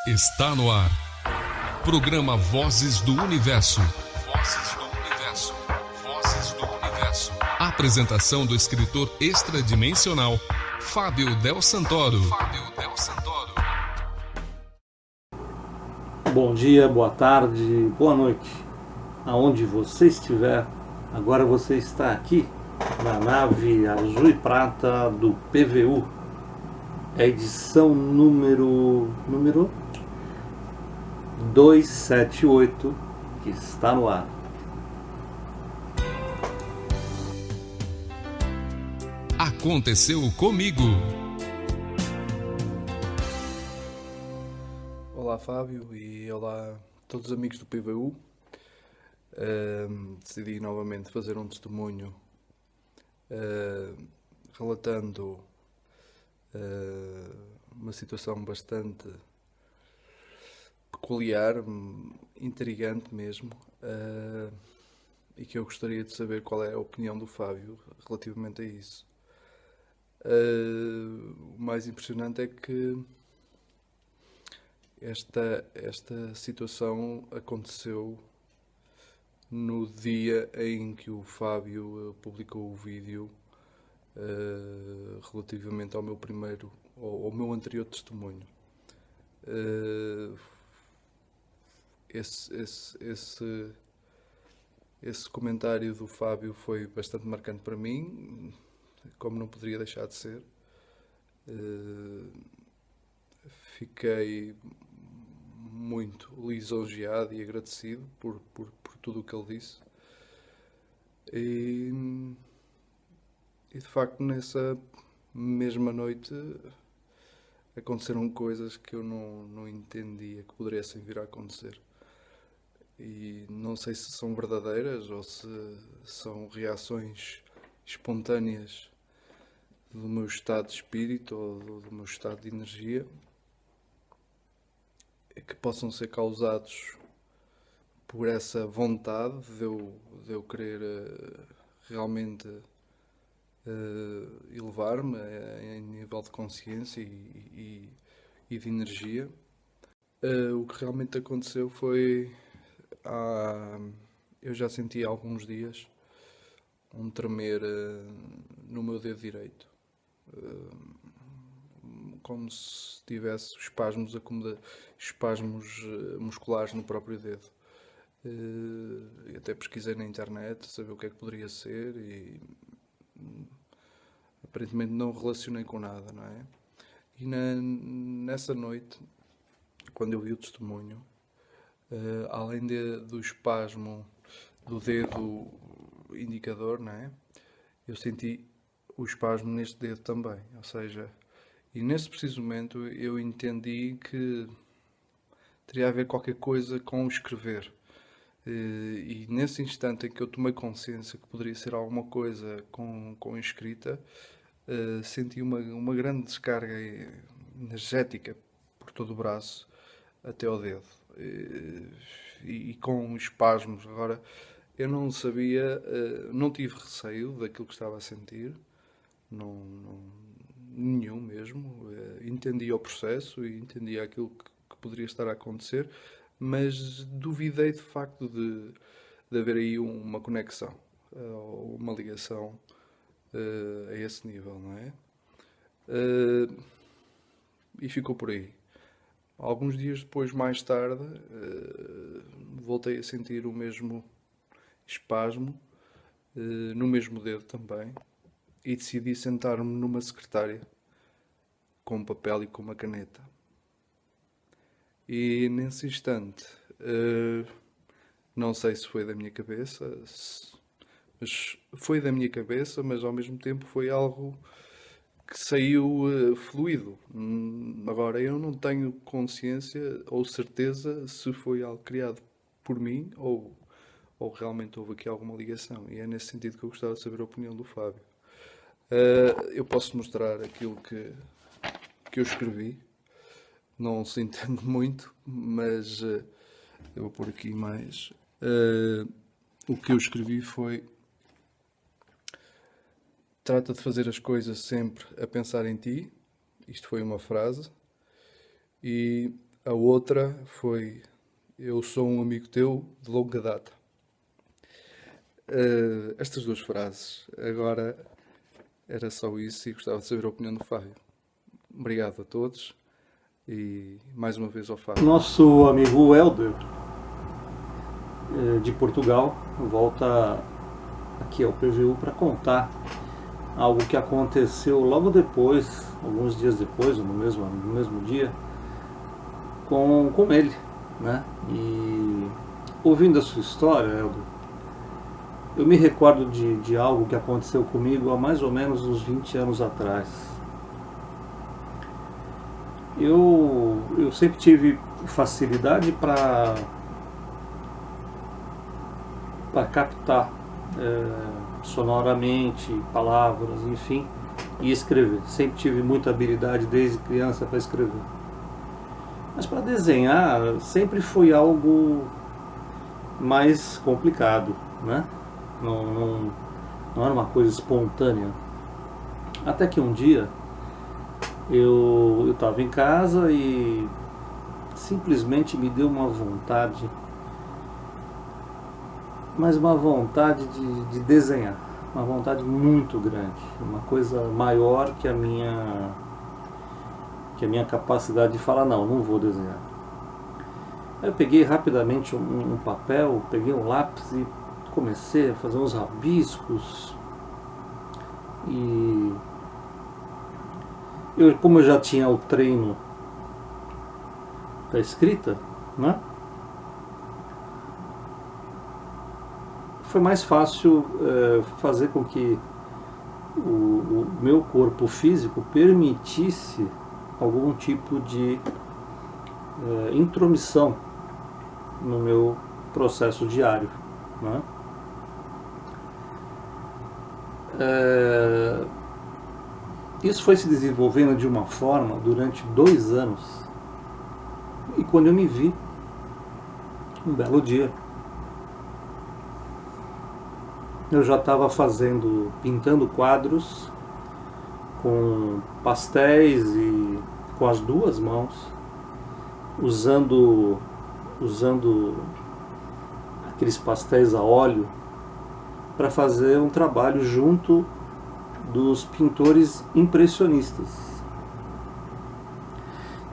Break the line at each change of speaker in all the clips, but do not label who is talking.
Está no ar. Programa Vozes do Universo. Vozes do Universo. Vozes do Universo. Apresentação do escritor extradimensional Fábio Del Santoro.
Bom dia, boa tarde, boa noite. Aonde você estiver, agora você está aqui na nave azul e prata do PVU. É a edição número 278 que está no ar.
Aconteceu comigo.
Olá Fábio e olá todos os amigos do PVU. Decidi novamente fazer um testemunho relatando uma situação bastante peculiar, intrigante mesmo, e que eu gostaria de saber qual é a opinião do Fábio relativamente a isso. O mais impressionante é que esta situação aconteceu no dia em que o Fábio publicou o vídeo relativamente ao meu anterior testemunho. Esse comentário do Fábio foi bastante marcante para mim, como não poderia deixar de ser. Fiquei muito lisonjeado e agradecido por tudo o que ele disse. E de facto, nessa mesma noite aconteceram coisas que eu não entendia que pudessem vir a acontecer. E não sei se são verdadeiras ou se são reações espontâneas do meu estado de espírito ou do meu estado de energia, que possam ser causados por essa vontade de eu querer realmente elevar-me em nível de consciência e de energia. O que realmente aconteceu foi... eu já senti há alguns dias um tremer no meu dedo direito. Como se tivesse espasmos musculares no próprio dedo. Até pesquisei na internet, saber o que é que poderia ser e aparentemente não relacionei com nada, não é? E nessa noite, quando eu vi o testemunho, além do espasmo do dedo indicador, não é? Eu senti o espasmo neste dedo também, ou seja, e nesse preciso momento eu entendi que teria a ver qualquer coisa com o escrever. E nesse instante em que eu tomei consciência que poderia ser alguma coisa com escrita, senti uma grande descarga energética por todo o braço até ao dedo. E com espasmos. Agora, eu não sabia, não tive receio daquilo que estava a sentir, nenhum mesmo. Entendia o processo e entendia aquilo que poderia estar a acontecer, mas duvidei de facto de haver aí uma conexão, ou uma ligação a esse nível, não é? E ficou por aí. Alguns dias depois, mais tarde, voltei a sentir o mesmo espasmo, no mesmo dedo também, e decidi sentar-me numa secretária, com um papel e com uma caneta. E nesse instante, não sei se foi da minha cabeça, mas foi da minha cabeça, mas ao mesmo tempo foi algo que saiu fluido. Agora, eu não tenho consciência ou certeza se foi algo criado por mim ou realmente houve aqui alguma ligação. E é nesse sentido que eu gostava de saber a opinião do Fábio. Eu posso mostrar aquilo que eu escrevi. Não se entende muito, mas eu vou pôr aqui mais. O que eu escrevi foi: trata de fazer as coisas sempre a pensar em ti. Isto foi uma frase. E A outra foi: eu sou um amigo teu de longa data. Estas duas frases. Agora era só isso e gostava de saber a opinião do Fábio. Obrigado a todos e mais uma vez ao Fábio.
Nosso amigo Helder, de Portugal, volta aqui ao PVU para contar algo que aconteceu logo depois, alguns dias depois, ou no mesmo dia, com ele, né? E ouvindo a sua história, Helder, eu me recordo de algo que aconteceu comigo há mais ou menos uns 20 anos atrás. Eu sempre tive facilidade para captar sonoramente palavras, enfim, e escrever. Sempre tive muita habilidade desde criança para escrever. Mas para desenhar sempre foi algo mais complicado, né? Não era uma coisa espontânea. Até que um dia eu estava em casa e simplesmente me deu uma vontade, mas uma vontade de desenhar, uma vontade muito grande, uma coisa maior que a minha capacidade de falar, não vou desenhar. Aí eu peguei rapidamente um papel, peguei um lápis e comecei a fazer uns rabiscos. E como eu já tinha o treino da escrita, né? Foi mais fácil fazer com que o meu corpo físico permitisse algum tipo de intromissão no meu processo diário, né? Isso foi se desenvolvendo de uma forma durante 2 anos, e quando eu me vi, um belo dia, eu já estava pintando quadros com pastéis e com as 2 mãos, usando aqueles pastéis a óleo para fazer um trabalho junto dos pintores impressionistas.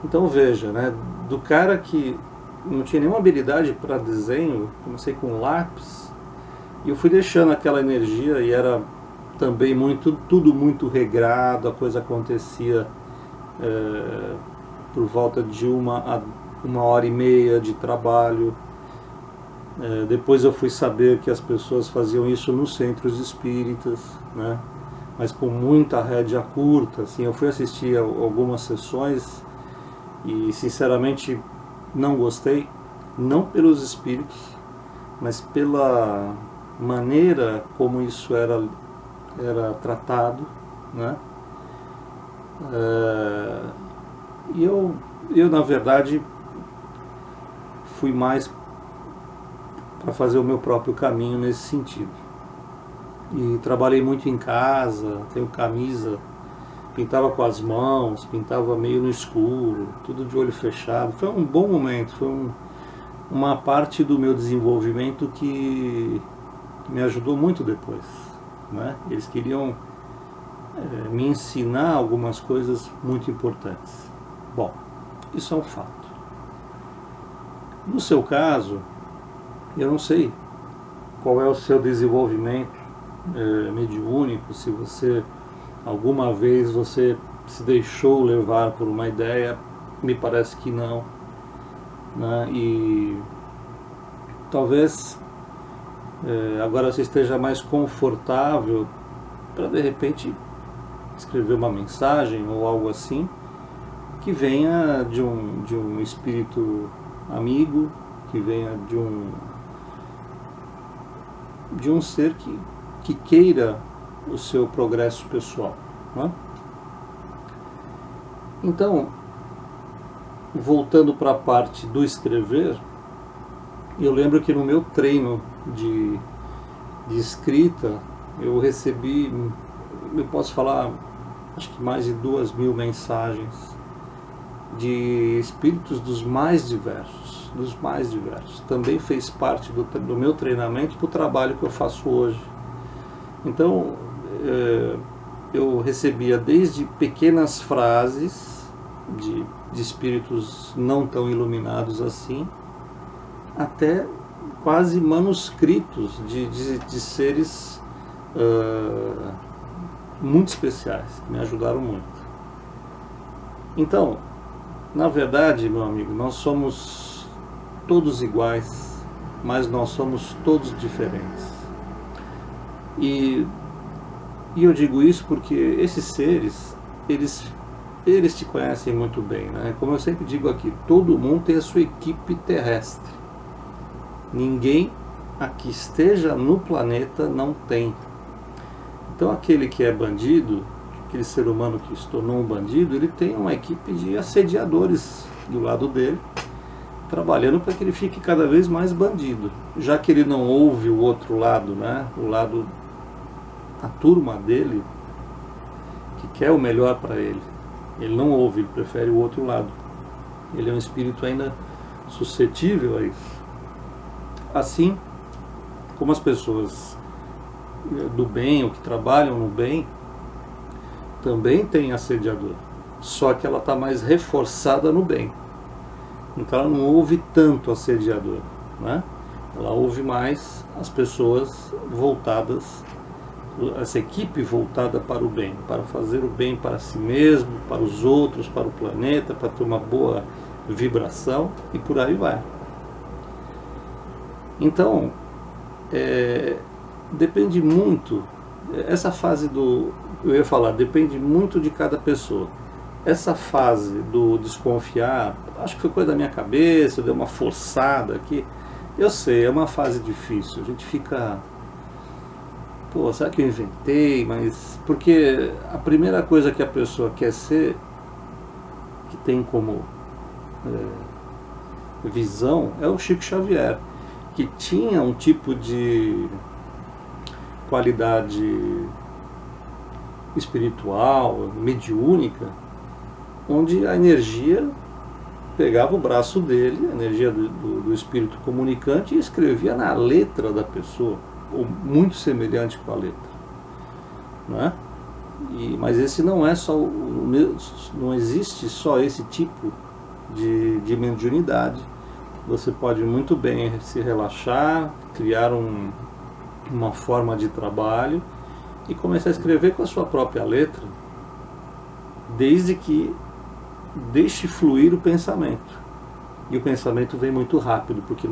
Então veja, né, do cara que não tinha nenhuma habilidade para desenho, comecei com lápis, e eu fui deixando aquela energia, e era também tudo muito regrado, a coisa acontecia por volta de 1h30 de trabalho. Depois eu fui saber que as pessoas faziam isso nos centros espíritas, né? Mas com muita rédea curta, assim. Eu fui assistir a algumas sessões e sinceramente não gostei, não pelos espíritos, mas pela maneira como isso era tratado, né? E eu na verdade fui mais para fazer o meu próprio caminho nesse sentido. E trabalhei muito em casa, tenho camisa, pintava com as mãos, pintava meio no escuro, tudo de olho fechado. Foi um bom momento, foi uma parte do meu desenvolvimento que me ajudou muito depois, né? Eles queriam me ensinar algumas coisas muito importantes. Bom, isso é um fato. No seu caso, eu não sei qual é o seu desenvolvimento mediúnico, se alguma vez você se deixou levar por uma ideia. Me parece que não, né? E talvez agora você esteja mais confortável para de repente escrever uma mensagem ou algo assim que venha de um espírito amigo, que venha de um ser que queira o seu progresso pessoal, né? Então, voltando para a parte do escrever, eu lembro que no meu treino de escrita, eu recebi, eu posso falar, acho que mais de 2.000 mensagens de espíritos dos mais diversos, Também fez parte do meu treinamento para o trabalho que eu faço hoje. Então, eu recebia desde pequenas frases de espíritos não tão iluminados assim, até quase manuscritos de seres muito especiais, que me ajudaram muito. Então, na verdade, meu amigo, nós somos todos iguais, mas nós somos todos diferentes. E eu digo isso porque esses seres, eles te conhecem muito bem, né? Como eu sempre digo aqui, todo mundo tem a sua equipe terrestre. Ninguém aqui esteja no planeta não tem. Então aquele que é bandido, aquele ser humano que se tornou um bandido, ele tem uma equipe de assediadores do lado dele, trabalhando para que ele fique cada vez mais bandido. Já que ele não ouve o outro lado, né? O lado, a turma dele, que quer o melhor para ele. Ele não ouve, ele prefere o outro lado. Ele é um espírito ainda suscetível a isso. Assim como as pessoas do bem, ou que trabalham no bem, também tem assediador, só que ela está mais reforçada no bem. Então ela não ouve tanto assediador, né? Ela ouve mais as pessoas voltadas, essa equipe voltada para o bem, para fazer o bem para si mesmo, para os outros, para o planeta, para ter uma boa vibração, e por aí vai. Então, depende muito, essa fase eu ia falar, depende muito de cada pessoa. Essa fase do desconfiar, acho que foi coisa da minha cabeça, eu dei uma forçada aqui. Eu sei, é uma fase difícil, a gente fica... Pô, será que eu inventei? Mas... Porque a primeira coisa que a pessoa quer ser, que tem como visão, é o Chico Xavier, que tinha um tipo de qualidade espiritual, mediúnica, onde a energia pegava o braço dele, a energia do espírito comunicante, e escrevia na letra da pessoa, ou muito semelhante com a letra, não é? Mas esse não é só não existe só esse tipo de mediunidade. Você pode muito bem se relaxar, criar uma forma de trabalho e começar a escrever com a sua própria letra, desde que deixe fluir o pensamento. E o pensamento vem muito rápido, porque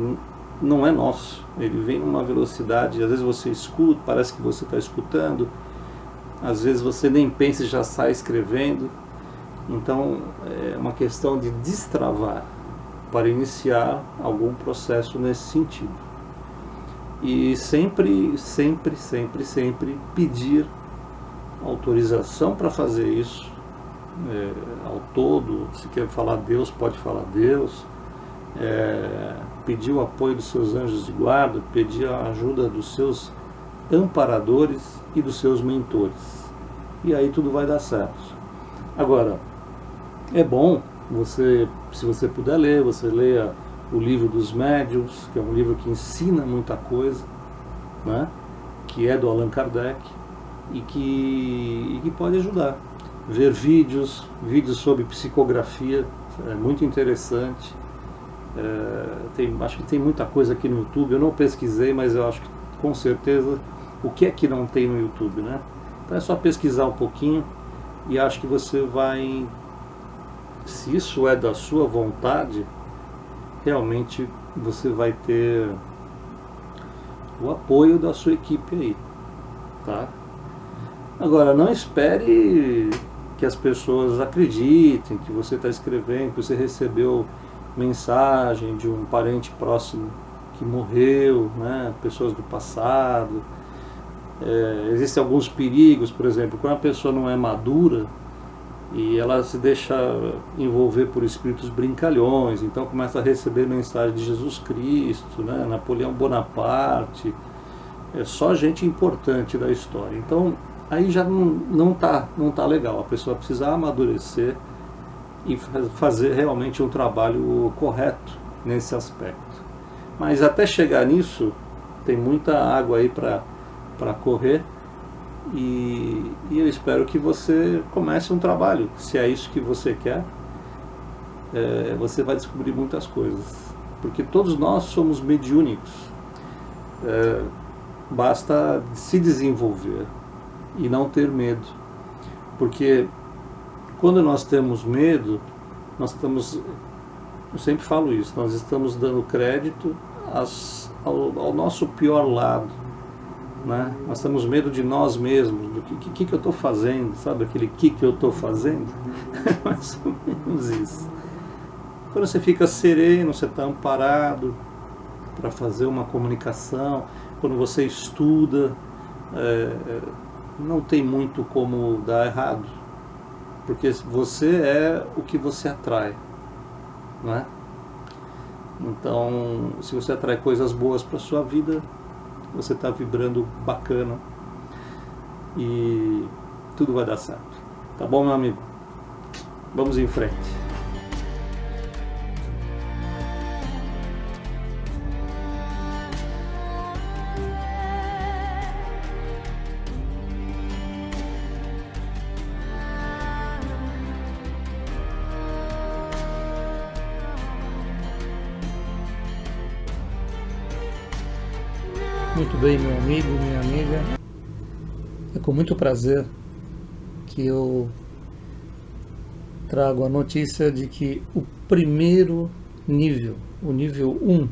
não é nosso. Ele vem numa velocidade, às vezes você escuta, parece que você está escutando, às vezes você nem pensa e já sai escrevendo. Então é uma questão de destravar para iniciar algum processo nesse sentido. E sempre pedir autorização para fazer isso, ao todo. Se quer falar Deus, pode falar Deus, pedir o apoio dos seus anjos de guarda, pedir a ajuda dos seus amparadores e dos seus mentores, e aí tudo vai dar certo. Agora, é bom se você puder ler, você leia o livro dos médiuns, que é um livro que ensina muita coisa, né? Que é do Allan Kardec, e que pode ajudar. Ver vídeos sobre psicografia, é muito interessante. Acho que tem muita coisa aqui no YouTube, eu não pesquisei, mas eu acho que com certeza o que é que não tem no YouTube, né? Então é só pesquisar um pouquinho, e acho que você vai, se isso é da sua vontade, realmente você vai ter o apoio da sua equipe aí, tá? Agora, não espere que as pessoas acreditem que você está escrevendo, que você recebeu mensagem de um parente próximo que morreu, né? Pessoas do passado. Existem alguns perigos, por exemplo, quando a pessoa não é madura e ela se deixa envolver por espíritos brincalhões, então começa a receber mensagem de Jesus Cristo, né? Napoleão Bonaparte, só gente importante da história. Então aí já não tá legal, a pessoa precisa amadurecer e fazer realmente um trabalho correto nesse aspecto. Mas até chegar nisso, tem muita água aí para correr, e eu espero que você comece um trabalho. Se é isso que você quer, você vai descobrir muitas coisas, porque todos nós somos mediúnicos. Basta se desenvolver e não ter medo, porque quando nós temos medo, nós estamos, eu sempre falo isso, nós estamos dando crédito ao nosso pior lado, né? Nós temos medo de nós mesmos, do que eu estou fazendo, sabe aquele que eu estou fazendo? É mais ou menos isso. Quando você fica sereno, você está amparado para fazer uma comunicação, quando você estuda, não tem muito como dar errado, porque você é o que você atrai, né? Então, se você atrai coisas boas para a sua vida, você está vibrando bacana e tudo vai dar certo. Tá bom, meu amigo? Vamos em frente.
Muito bem, meu amigo, minha amiga. É com muito prazer que eu trago a notícia de que o primeiro nível, o nível 1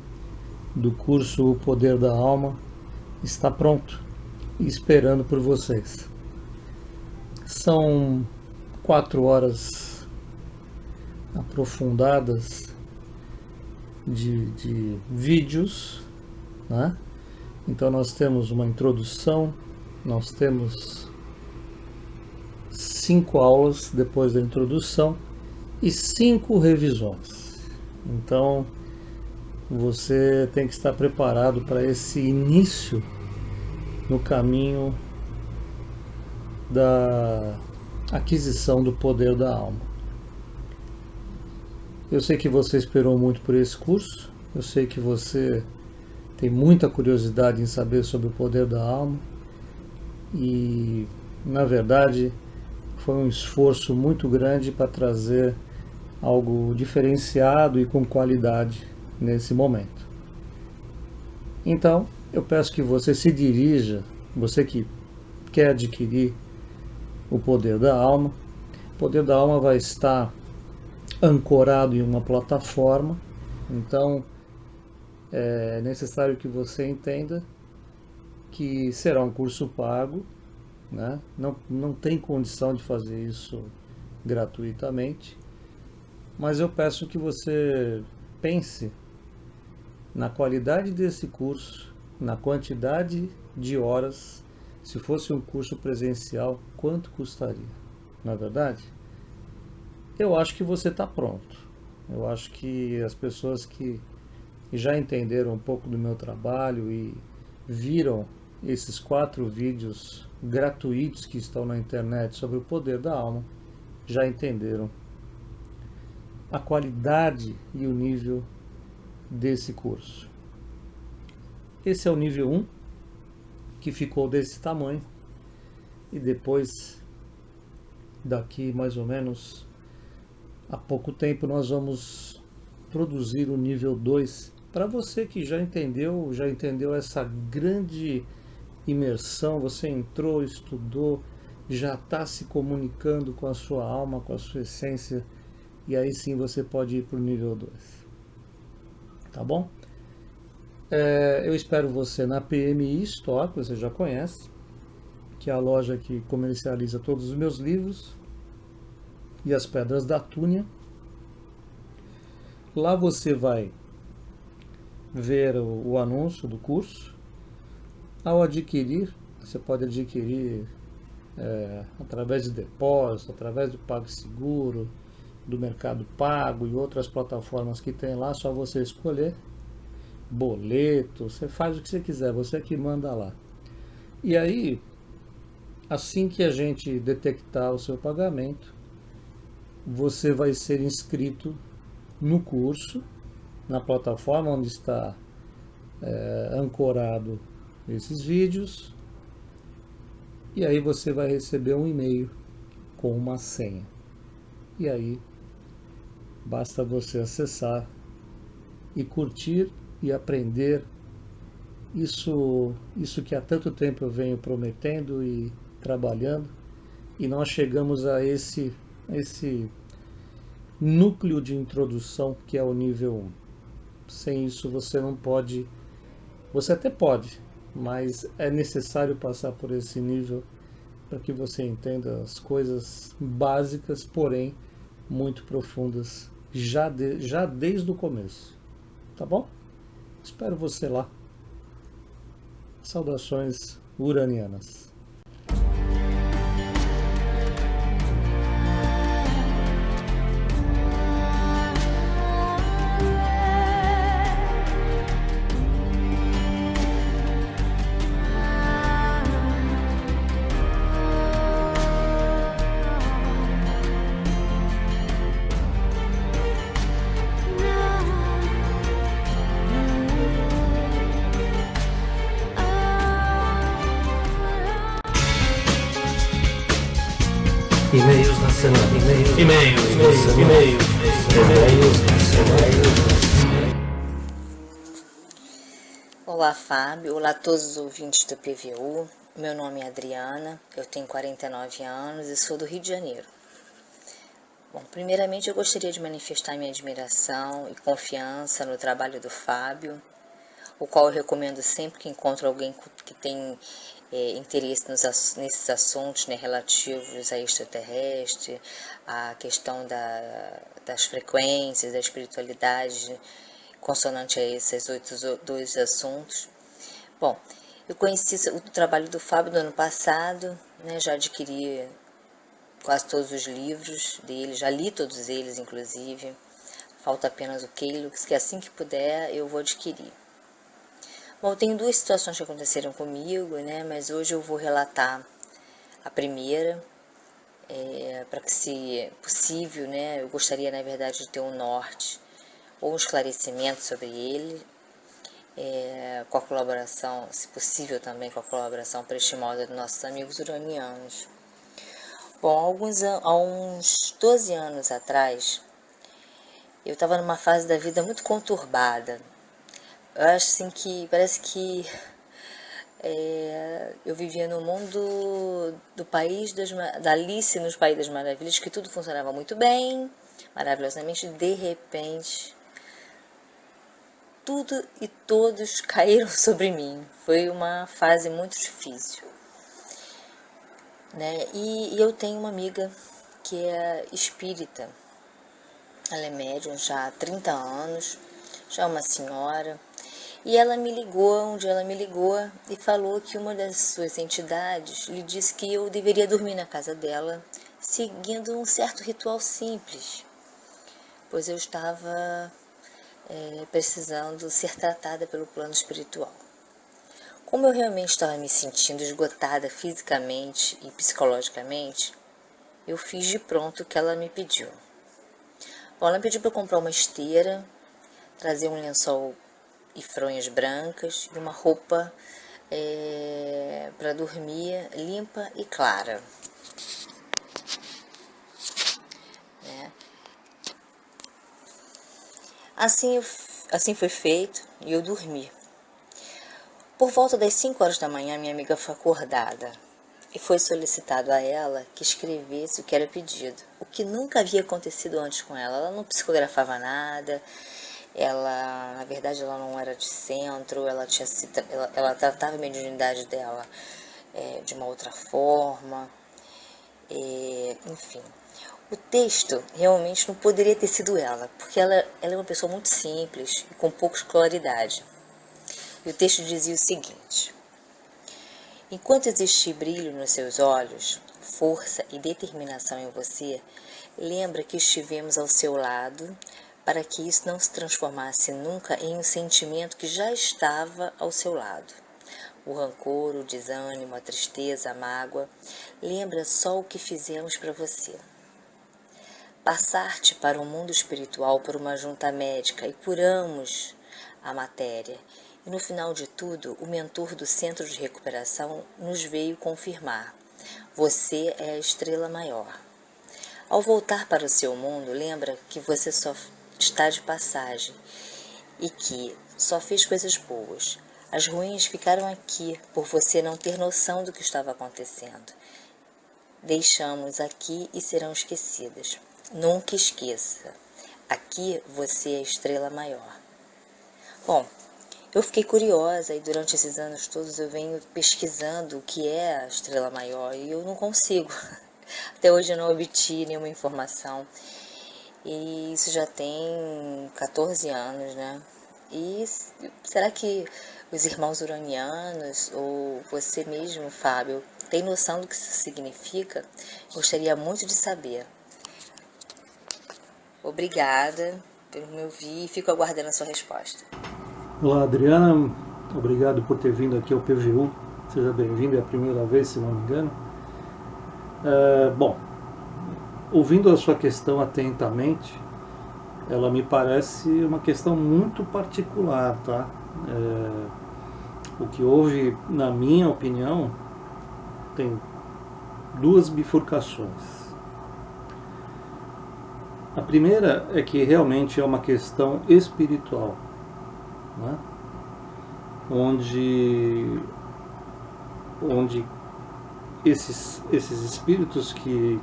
do curso O Poder da Alma, está pronto e esperando por vocês. São 4 horas aprofundadas de vídeos, né? Então nós temos uma introdução, nós temos 5 aulas depois da introdução e 5 revisões. Então você tem que estar preparado para esse início no caminho da aquisição do poder da alma. Eu sei que você esperou muito por esse curso, eu sei que você tem muita curiosidade em saber sobre o poder da alma e, na verdade, foi um esforço muito grande para trazer algo diferenciado e com qualidade nesse momento. Então, eu peço que você se dirija, você que quer adquirir o poder da alma. O poder da alma vai estar ancorado em uma plataforma, então é necessário que você entenda que será um curso pago, né? Não tem condição de fazer isso gratuitamente, mas eu peço que você pense na qualidade desse curso, na quantidade de horas. Se fosse um curso presencial, quanto custaria? Não é verdade? Eu acho que você está pronto. Eu acho que as pessoas que já entenderam um pouco do meu trabalho e viram esses 4 vídeos gratuitos que estão na internet sobre o poder da alma, já entenderam a qualidade e o nível desse curso. Esse é o nível 1, que ficou desse tamanho, e depois, daqui mais ou menos a pouco tempo, nós vamos produzir o nível 2. Para você que já entendeu essa grande imersão, você entrou, estudou, já está se comunicando com a sua alma, com a sua essência, e aí sim você pode ir para o nível 2. Tá bom? Eu espero você na PMI Store, que você já conhece, que é a loja que comercializa todos os meus livros e as Pedras da Túnia. Lá você vai ver o anúncio do curso. Ao adquirir, você pode adquirir através de depósito, através do PagSeguro, do Mercado Pago e outras plataformas que tem lá. Só você escolher boleto, você faz o que você quiser, você que manda lá. E aí, assim que a gente detectar o seu pagamento, você vai ser inscrito no curso, na plataforma onde está ancorado esses vídeos, e aí você vai receber um e-mail com uma senha. E aí basta você acessar e curtir e aprender isso que há tanto tempo eu venho prometendo e trabalhando, e nós chegamos a esse núcleo de introdução que é o nível 1. Sem isso você não pode, você até pode, mas é necessário passar por esse nível para que você entenda as coisas básicas, porém muito profundas, já desde o começo. Tá bom? Espero você lá. Saudações uranianas.
E-mails na semana.
Olá, Fábio. Olá a todos os ouvintes do PVU. Meu nome é Adriana, eu tenho 49 anos e sou do Rio de Janeiro. Bom, primeiramente eu gostaria de manifestar minha admiração e confiança no trabalho do Fábio, o qual eu recomendo sempre que encontro alguém que tem interesse nesses assuntos, né, relativos a extraterrestre, a questão das frequências, da espiritualidade, consonante a esses dois assuntos. Bom, eu conheci o trabalho do Fábio no ano passado, né, já adquiri quase todos os livros dele, já li todos eles, inclusive. Falta apenas o Keylux, que assim que puder eu vou adquirir. Bom, tem duas situações que aconteceram comigo, né? Mas hoje eu vou relatar a primeira, para que, se possível, né? Eu gostaria, na verdade, de ter um norte ou um esclarecimento sobre ele, com a colaboração, se possível também com a colaboração prestimosa dos nossos amigos uranianos. Bom, há uns 12 anos atrás, eu estava numa fase da vida muito conturbada. Eu acho assim que parece que eu vivia no mundo do país da Alice nos País das Maravilhas, que tudo funcionava muito bem, maravilhosamente. De repente, tudo e todos caíram sobre mim. Foi uma fase muito difícil, né? E eu tenho uma amiga que é espírita. Ela é médium já há 30 anos, já é uma senhora. E um dia ela me ligou e falou que uma das suas entidades lhe disse que eu deveria dormir na casa dela, seguindo um certo ritual simples, pois eu estava precisando ser tratada pelo plano espiritual. Como eu realmente estava me sentindo esgotada fisicamente e psicologicamente, eu fiz de pronto o que ela me pediu. Bom, ela me pediu para eu comprar uma esteira, trazer um lençol e fronhas brancas e uma roupa para dormir limpa e clara. Né? Assim foi feito e eu dormi. Por volta das 5 horas da manhã, minha amiga foi acordada e foi solicitado a ela que escrevesse o que era pedido, o que nunca havia acontecido antes com ela. Ela não psicografava nada. Ela, na verdade, ela não era de centro, ela tratava a mediunidade dela de uma outra forma, enfim. O texto realmente não poderia ter sido ela, porque ela é uma pessoa muito simples e com pouca escolaridade. E o texto dizia o seguinte: enquanto existir brilho nos seus olhos, força e determinação em você, lembra que estivemos ao seu lado, para que isso não se transformasse nunca em um sentimento que já estava ao seu lado. O rancor, o desânimo, a tristeza, a mágoa. Lembra só o que fizemos para você. passar-te para o mundo espiritual por uma junta médica e curamos a matéria. E no final de tudo, o mentor do centro de recuperação nos veio confirmar: você é a estrela maior. Ao voltar para o seu mundo, lembra que você só está de passagem e que só fez coisas boas. As ruins ficaram aqui por você não ter noção do que estava acontecendo. Deixamos aqui e serão esquecidas. Nunca esqueça, aqui você é a estrela maior. Bom, eu fiquei curiosa e durante esses anos todos eu venho pesquisando o que é a estrela maior e eu não consigo. Até hoje eu não obtive nenhuma informação. E isso já tem 14 anos, né? E será que os irmãos uranianos ou você mesmo, Fábio, tem noção do que isso significa? Gostaria muito de saber. Obrigada por me ouvir e fico aguardando a sua resposta.
Olá, Adriana. Obrigado por ter vindo aqui ao PVU. Seja bem-vindo, é a primeira vez, se não me engano. Bom, ouvindo a sua questão atentamente, ela me parece uma questão muito particular, tá? O que houve, na minha opinião, tem duas bifurcações. A primeira é que realmente é uma questão espiritual, né? Onde esses espíritos que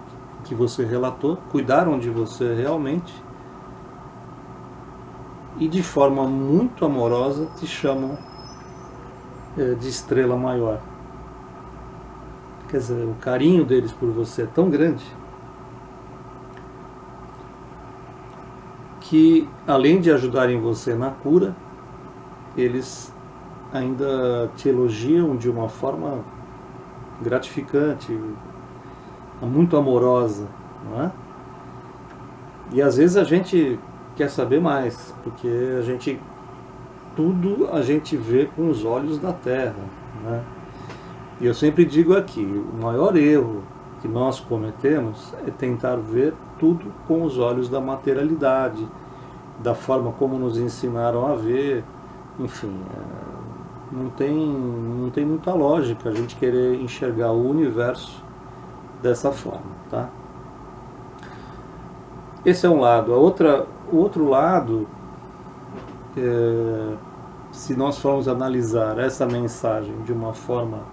você relatou cuidaram de você realmente e de forma muito amorosa te chamam de estrela maior. Quer dizer, o carinho deles por você é tão grande que, além de ajudarem você na cura, eles ainda te elogiam de uma forma gratificante, muito amorosa, não é? E às vezes a gente quer saber mais, porque tudo a gente vê com os olhos da terra, né? E eu sempre digo aqui, o maior erro que nós cometemos é tentar ver tudo com os olhos da materialidade, da forma como nos ensinaram a ver, enfim, não tem muita lógica a gente querer enxergar o universo dessa forma, tá? Esse é um lado. O outro lado, se nós formos analisar essa mensagem de uma forma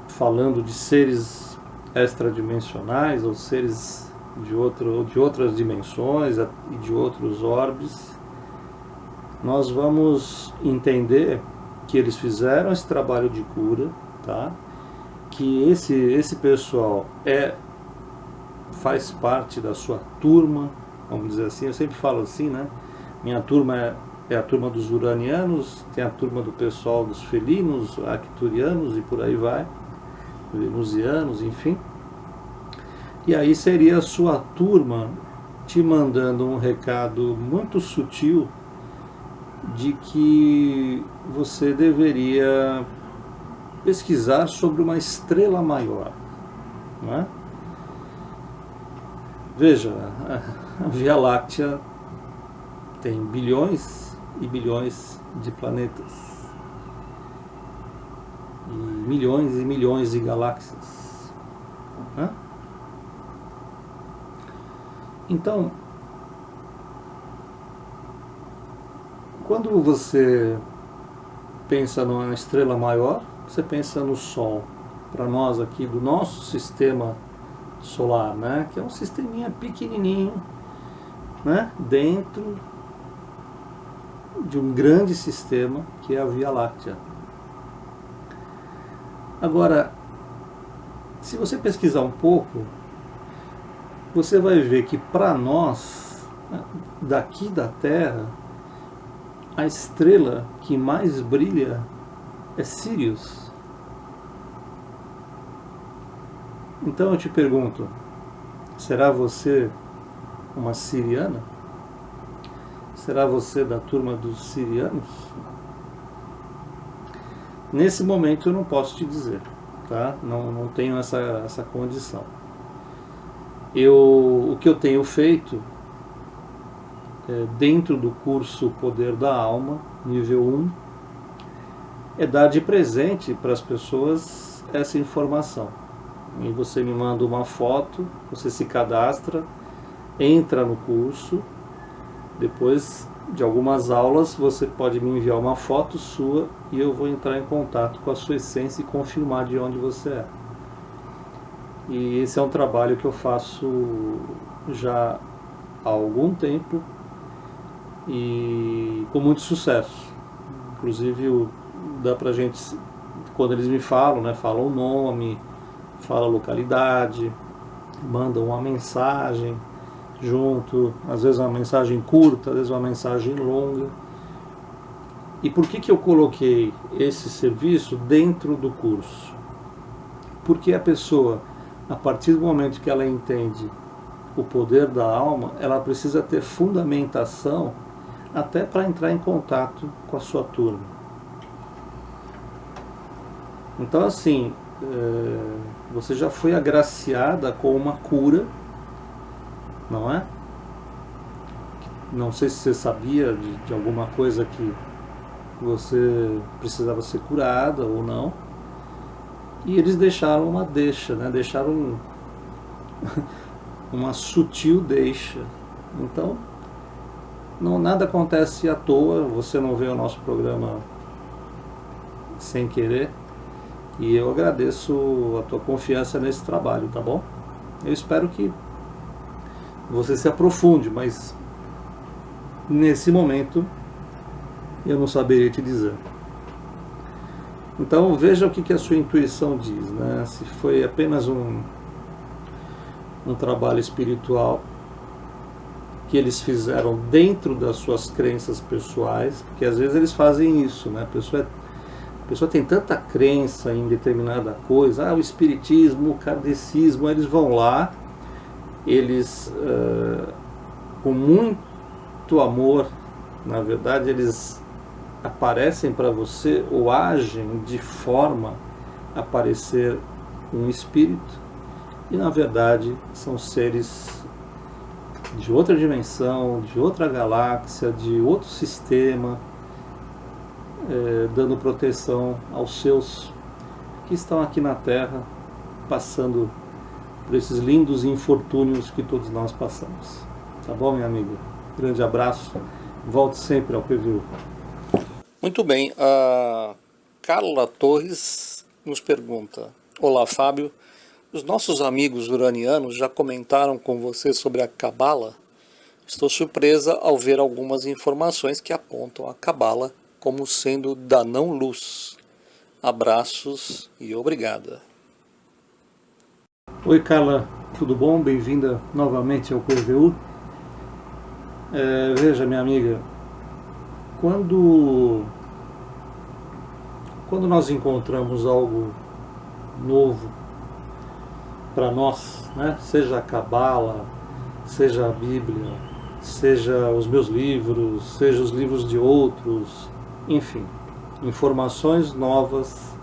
falando de seres extradimensionais ou seres de outras dimensões e de outros orbes, nós vamos entender que eles fizeram esse trabalho de cura, tá? Que esse pessoal faz parte da sua turma, vamos dizer assim. Eu sempre falo assim, né? Minha turma é a turma dos uranianos, tem a turma do pessoal dos felinos, arcturianos e por aí vai, venusianos, enfim. E aí seria a sua turma te mandando um recado muito sutil de que você deveria pesquisar sobre uma estrela maior, não é? Veja, a Via Láctea tem bilhões e bilhões de planetas e milhões de galáxias, né? Então, quando você pensa numa estrela maior, você pensa no Sol. Para nós aqui do nosso sistema solar, né? Que é um sisteminha pequenininho, né? Dentro de um grande sistema que é a Via Láctea. Agora, se você pesquisar um pouco, você vai ver que para nós, daqui da Terra, a estrela que mais brilha é Sirius. Então eu te pergunto, será você uma siriana? Será você da turma dos sirianos? Nesse momento eu não posso te dizer, tá? Não tenho essa condição. O que eu tenho feito dentro do curso Poder da Alma, nível 1, é dar de presente para as pessoas essa informação. E você me manda uma foto, você se cadastra, entra no curso, depois de algumas aulas você pode me enviar uma foto sua e eu vou entrar em contato com a sua essência e confirmar de onde você é. E esse é um trabalho que eu faço já há algum tempo e com muito sucesso. Inclusive dá pra gente, quando eles me falam, né, falam o nome, falam a localidade, mandam uma mensagem junto, às vezes uma mensagem curta, às vezes uma mensagem longa. E por que eu coloquei esse serviço dentro do curso? Porque a pessoa, a partir do momento que ela entende o poder da alma, ela precisa ter fundamentação até para entrar em contato com a sua turma. Então assim, você já foi agraciada com uma cura, não é? Não sei se você sabia de alguma coisa que você precisava ser curada ou não. E eles deixaram uma deixa, né? Deixaram uma sutil deixa. Então, nada acontece à toa, você não vê o nosso programa sem querer. E eu agradeço a tua confiança nesse trabalho, tá bom? Eu espero que você se aprofunde, mas nesse momento eu não saberia te dizer. Então veja o que a sua intuição diz, né? Se foi apenas um trabalho espiritual que eles fizeram dentro das suas crenças pessoais, porque às vezes eles fazem isso, né? A pessoa tem tanta crença em determinada coisa, o espiritismo, o kardecismo, eles vão lá, eles com muito amor, na verdade, eles aparecem para você ou agem de forma a parecer um espírito, e na verdade são seres de outra dimensão, de outra galáxia, de outro sistema, dando proteção aos seus que estão aqui na Terra, passando por esses lindos infortúnios que todos nós passamos. Tá bom, minha amiga? Grande abraço. Volte sempre ao PVU. Muito bem. A Carla Torres nos pergunta: olá, Fábio. Os nossos amigos uranianos já comentaram com você sobre a Cabala? Estou surpresa ao ver algumas informações que apontam a Cabala como sendo da não-luz. Abraços e obrigada. Oi, Carla, tudo bom? Bem-vinda novamente ao PVU. Veja, minha amiga, quando nós encontramos algo novo para nós, né? Seja a Cabala, seja a Bíblia, seja os meus livros, seja os livros de outros, enfim, informações novas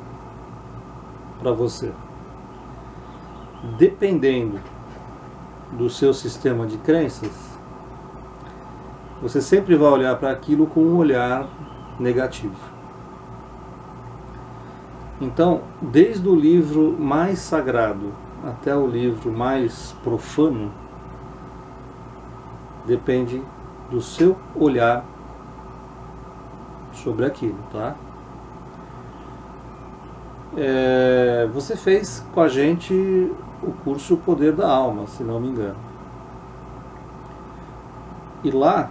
para você. Dependendo do seu sistema de crenças, você sempre vai olhar para aquilo com um olhar negativo. Então, desde o livro mais sagrado até o livro mais profano, depende do seu olhar sobre aquilo, tá? Você fez com a gente o curso Poder da Alma, se não me engano. E lá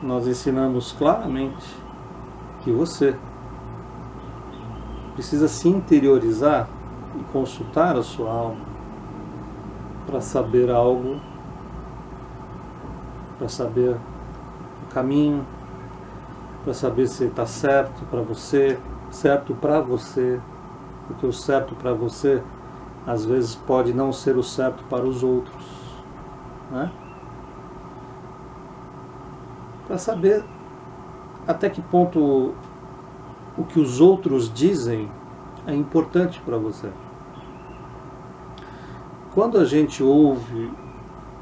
nós ensinamos claramente que você precisa se interiorizar e consultar a sua alma para saber algo, para saber o caminho, para saber se está certo para você, porque o certo para você às vezes pode não ser o certo para os outros, né? Para saber até que ponto o que os outros dizem é importante para você. quando a gente ouve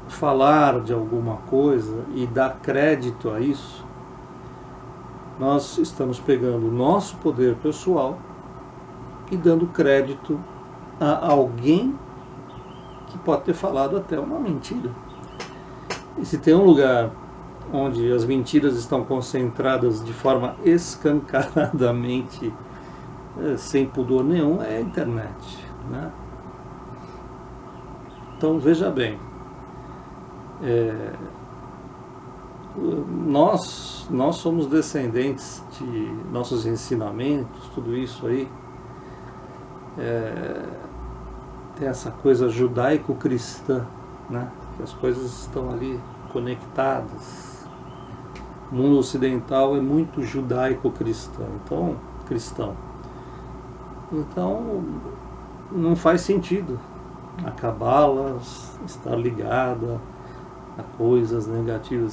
falar de alguma coisa e dá crédito a isso, nós estamos pegando o nosso poder pessoal e dando crédito a alguém que pode ter falado até uma mentira. E se tem um lugar onde as mentiras estão concentradas de forma escancaradamente, sem pudor nenhum, é a internet, né? Então veja bem, nós somos descendentes de nossos ensinamentos, tudo isso aí, tem essa coisa judaico-cristã, né? Que as coisas estão ali conectadas. O mundo ocidental é muito judaico-cristão, então não faz sentido a cabala estar ligada a coisas negativas.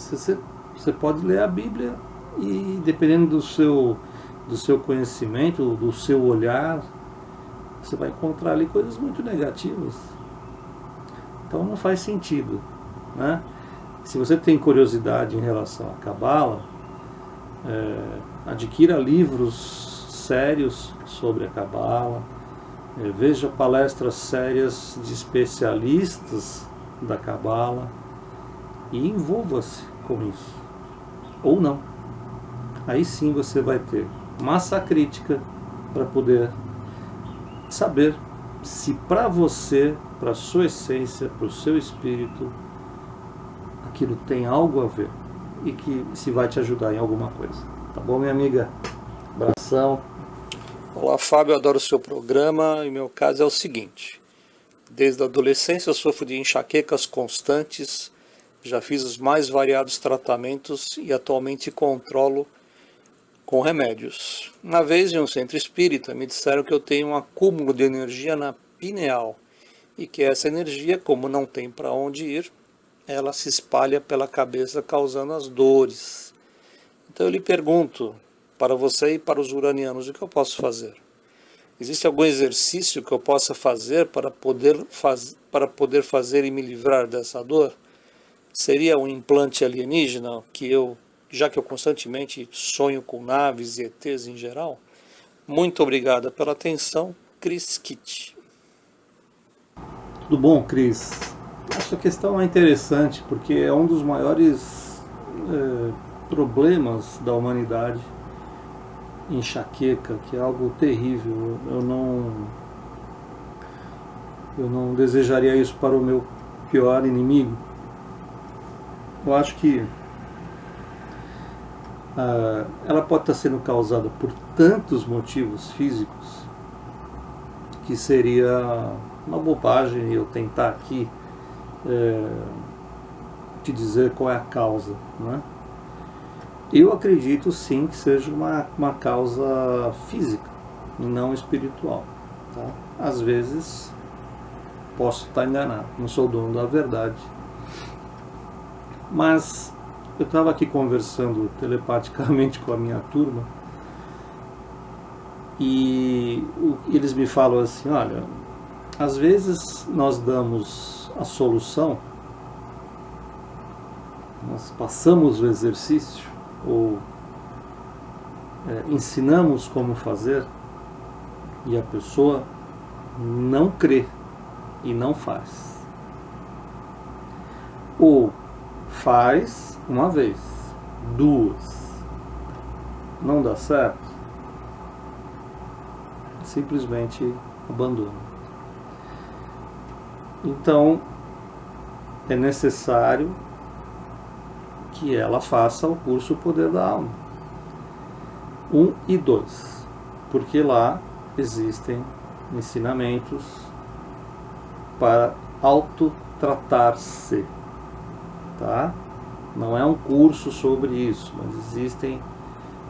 Você pode ler a Bíblia e, dependendo do seu conhecimento, do seu olhar, você vai encontrar ali coisas muito negativas. Então não faz sentido, né? Se você tem curiosidade em relação à cabala, adquira livros sérios sobre a cabala, veja palestras sérias de especialistas da cabala e envolva-se com isso, ou não. Aí sim você vai ter massa crítica para poder saber se para você, para a sua essência, para o seu espírito, aquilo tem algo a ver e que se vai te ajudar em alguma coisa. Tá bom, minha amiga? Abração. Olá, Fábio, eu adoro o seu programa e meu caso é o seguinte: desde a adolescência eu sofro de enxaquecas constantes, já fiz os mais variados tratamentos e atualmente controlo com remédios. Uma vez em um centro espírita me disseram que eu tenho um acúmulo de energia na pineal e que essa energia, como não tem para onde ir, ela se espalha pela cabeça causando as dores. Então eu lhe pergunto, para você e para os uranianos, o que eu posso fazer? Existe algum exercício que eu possa fazer para poder fazer e me livrar dessa dor? Seria um implante alienígena, já que eu constantemente sonho com naves e ETs em geral? Muito obrigada pela atenção, Cris Kitt. Tudo bom, Cris? Essa questão é interessante porque é um dos maiores problemas da humanidade, enxaqueca, que é algo terrível. Eu não desejaria isso para o meu pior inimigo. Eu acho que ela pode estar sendo causada por tantos motivos físicos que seria uma bobagem eu tentar aqui te dizer qual é a causa, né? Eu acredito sim que seja uma causa física e não espiritual, tá? Às vezes posso estar enganado, não sou dono da verdade, mas eu estava aqui conversando telepaticamente com a minha turma e eles me falam assim: olha, às vezes nós damos a solução, nós passamos o exercício ou ensinamos como fazer e a pessoa não crê e não faz, ou faz uma vez, duas, não dá certo, simplesmente abandona. Então é necessário que ela faça o curso Poder da Alma 1 e 2, porque lá existem ensinamentos para autotratar-se, tá? Não é um curso sobre isso, mas existem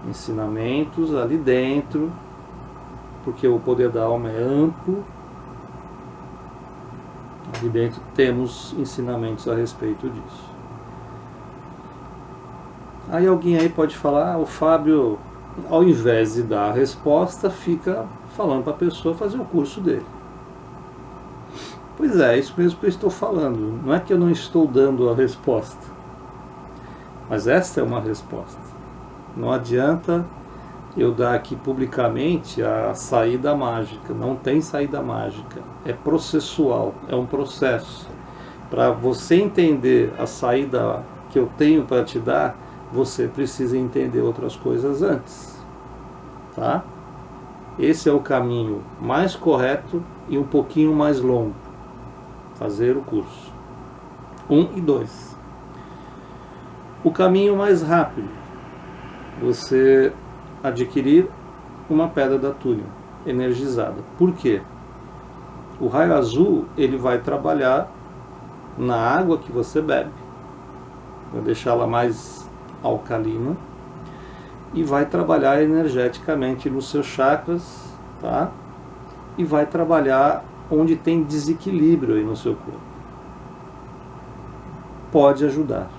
ensinamentos ali dentro, porque o Poder da Alma é amplo. Ali dentro temos ensinamentos a respeito disso. Aí alguém aí pode falar: o Fábio, ao invés de dar a resposta, fica falando para a pessoa fazer o curso dele. Pois é isso mesmo que eu estou falando. Não é que eu não estou dando a resposta, mas esta é uma resposta. Não adianta eu dar aqui publicamente a saída mágica. Não tem saída mágica. É processual, é um processo. Para você entender a saída que eu tenho para te dar, você precisa entender outras coisas antes. Tá? Esse é o caminho mais correto e um pouquinho mais longo. Fazer o curso 1 e 2. O caminho mais rápido, você adquirir uma pedra da túnia energizada. Por quê? O raio azul, ele vai trabalhar na água que você bebe, vai deixá-la mais alcalina e vai trabalhar energeticamente nos seus chakras, tá? E vai trabalhar onde tem desequilíbrio aí no seu corpo. Pode ajudar.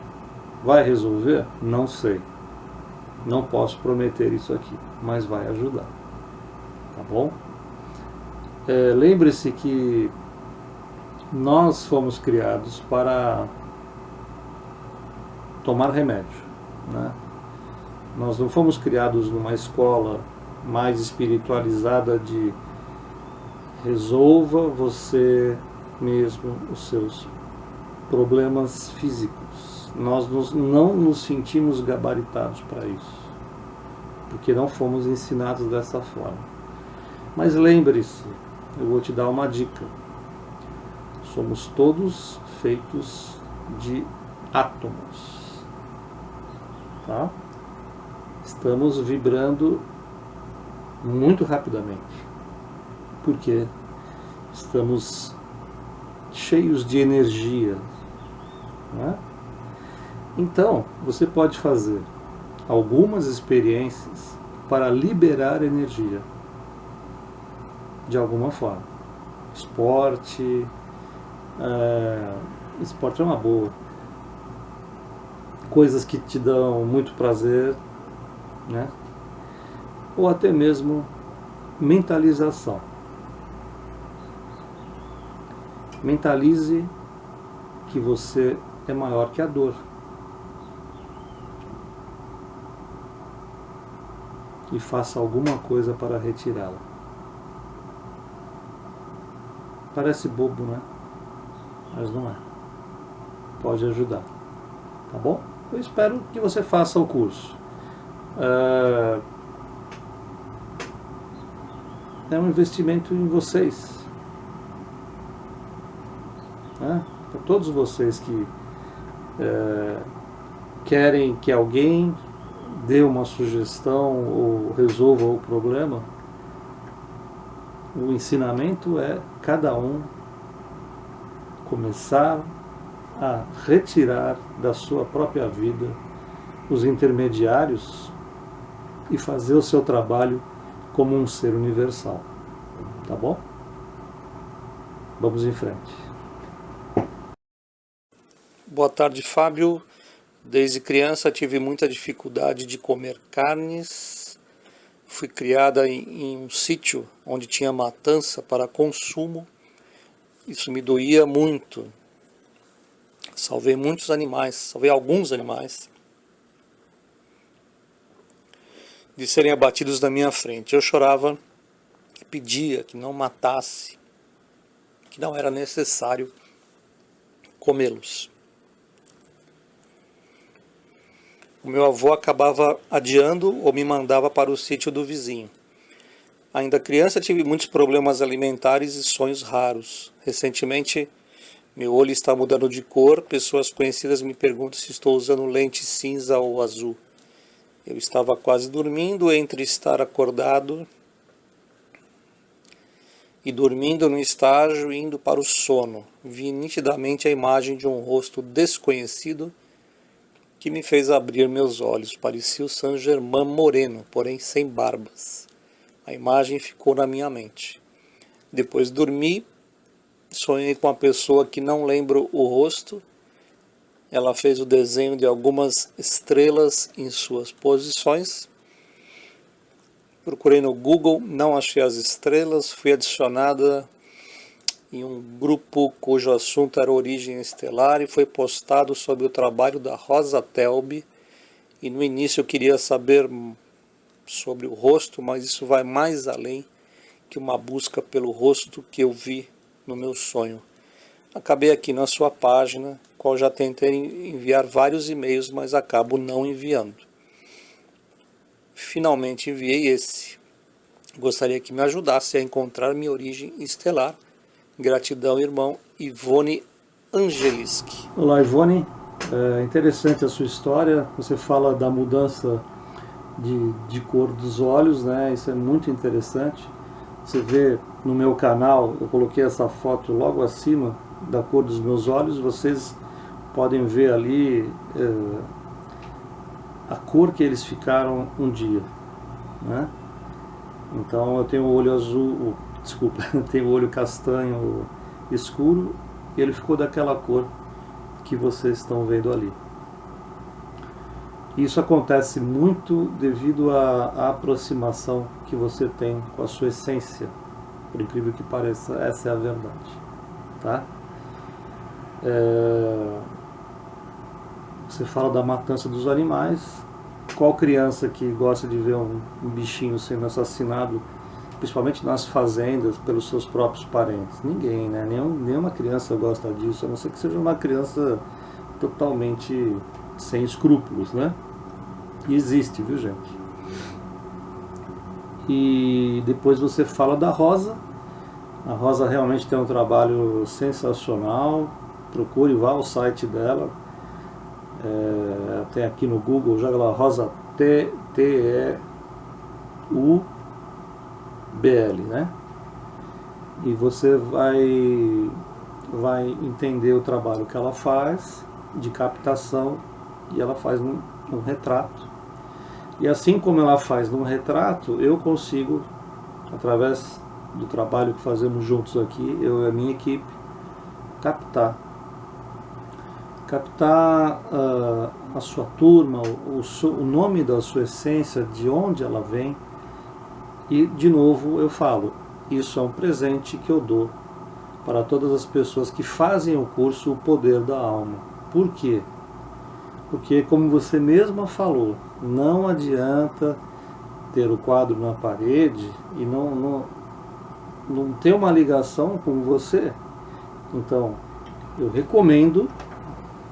Vai resolver? Não sei. Não posso prometer isso aqui, mas vai ajudar. Tá bom? Lembre-se que nós fomos criados para tomar remédio, né? Nós não fomos criados numa escola mais espiritualizada de resolva você mesmo os seus problemas físicos. Nós não nos sentimos gabaritados para isso, porque não fomos ensinados dessa forma. Mas lembre-se, eu vou te dar uma dica. Somos todos feitos de átomos, tá? Estamos vibrando muito rapidamente, porque estamos cheios de energia, né? Então, você pode fazer algumas experiências para liberar energia, de alguma forma. Esporte é uma boa. Coisas que te dão muito prazer, né? Ou até mesmo mentalização. Mentalize que você é maior que a dor. E faça alguma coisa para retirá-la. Parece bobo, né? Mas não é. Pode ajudar. Tá bom? Eu espero que você faça o curso. É um investimento em vocês. Né? Para todos vocês que querem que alguém dê uma sugestão ou resolva o problema, o ensinamento é cada um começar a retirar da sua própria vida os intermediários e fazer o seu trabalho como um ser universal. Tá bom? Vamos em frente.
Boa tarde, Fábio. Desde criança tive muita dificuldade de comer carnes. Fui criada em um sítio onde tinha matança para consumo. Isso me doía muito. Salvei muitos animais, salvei alguns animais de serem abatidos na minha frente. Eu chorava e pedia que não matasse, que não era necessário comê-los. O meu avô acabava adiando ou me mandava para o sítio do vizinho. Ainda criança tive muitos problemas alimentares e sonhos raros. Recentemente, meu olho está mudando de cor. Pessoas conhecidas me perguntam se estou usando lente cinza ou azul. Eu estava quase dormindo, entre estar acordado e dormindo no estágio, indo para o sono. Vi nitidamente a imagem de um rosto desconhecido que me fez abrir meus olhos. Parecia o Saint-Germain moreno, porém sem barbas. A imagem ficou na minha mente. Depois dormi, sonhei com uma pessoa que não lembro o rosto. Ela fez o desenho de algumas estrelas em suas posições. Procurei no Google, não achei as estrelas, fui adicionada
em um grupo cujo assunto era origem estelar e foi postado sobre o trabalho da Rosa Telby. E no início eu queria saber sobre o rosto, mas isso vai mais além que uma busca pelo rosto que eu vi no meu sonho. Acabei aqui na sua página, qual já tentei enviar vários e-mails, mas acabo não enviando. Finalmente enviei esse. Gostaria que me ajudasse a encontrar minha origem estelar. Gratidão, irmão Ivone Angeliski.
Olá, Ivone. É interessante a sua história. Você fala da mudança de cor dos olhos, né? Isso é muito interessante. Você vê no meu canal, eu coloquei essa foto logo acima da cor dos meus olhos. Vocês podem ver ali a cor que eles ficaram um dia, né? Então eu tenho o olho azul, desculpa, eu tenho o olho castanho escuro e ele ficou daquela cor que vocês estão vendo ali. Isso acontece muito devido à aproximação que você tem com a sua essência. Por incrível que pareça, essa é a verdade, tá? Você fala da matança dos animais. Qual criança que gosta de ver um bichinho sendo assassinado, principalmente nas fazendas, pelos seus próprios parentes? Ninguém, né? Nenhuma criança gosta disso, a não ser que seja uma criança totalmente sem escrúpulos, né? E existe, viu, gente? E depois você fala da Rosa. A Rosa realmente tem um trabalho sensacional. Procure, vá ao site dela. Tem aqui no Google, joga lá Rosa Teubl, né? E você vai entender o trabalho que ela faz de captação, e ela faz um retrato. E assim como ela faz num retrato, eu consigo, através do trabalho que fazemos juntos aqui, eu e a minha equipe, captar a sua turma, o nome da sua essência, de onde ela vem. E de novo eu falo, isso é um presente que eu dou para todas as pessoas que fazem o curso O Poder da Alma. Por quê? Porque, como você mesma falou, não adianta ter o quadro na parede e não ter uma ligação com você. Então, eu recomendo